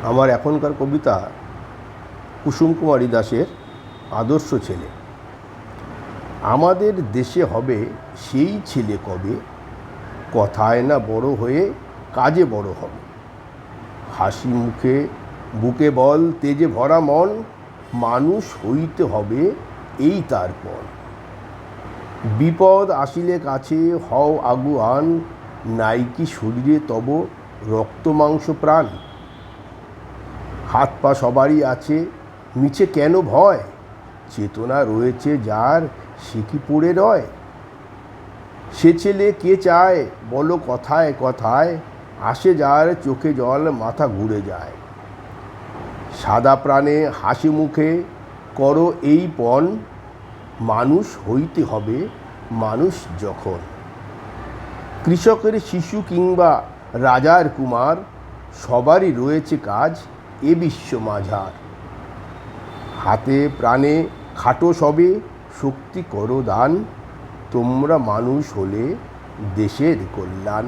আমার এখনকার কবিতা কুসুম কুমারী দাসের আদর্শ ছেলে। আমাদের দেশে হবে সেই ছেলে কবে, কথায় না বড় হয়ে কাজে বড় হবে। হাসি মুখে বুকে বল তেজে ভরা মন, মানুষ হইতে হবে এই তার পণ। বিপদ আসিলে কাছে হও আগুয়ান, নাইকি শরীরে তব রক্ত মাংস প্রাণ। হাত পা সবারই আছে, মিছে কেন ভয়, চেতনা রয়েছে যার সে কি পড়ে রয়। সে ছেলে কে চায় বলো কথায় কথায়, আসে যার চোখে জল মাথা ঘুরে যায়। সাদা প্রাণে হাসি মুখে করো এই পণ, মানুষ হইতে হবে মানুষ যখন। কৃষকের শিশু কিংবা রাজার কুমার, সবারই রয়েছে কাজ এ বিশ্ব মাঝার। হাতে প্রাণে খাটো সবে শক্তি করো দান, তোমরা মানুষ হলে দেশের কল্যাণ।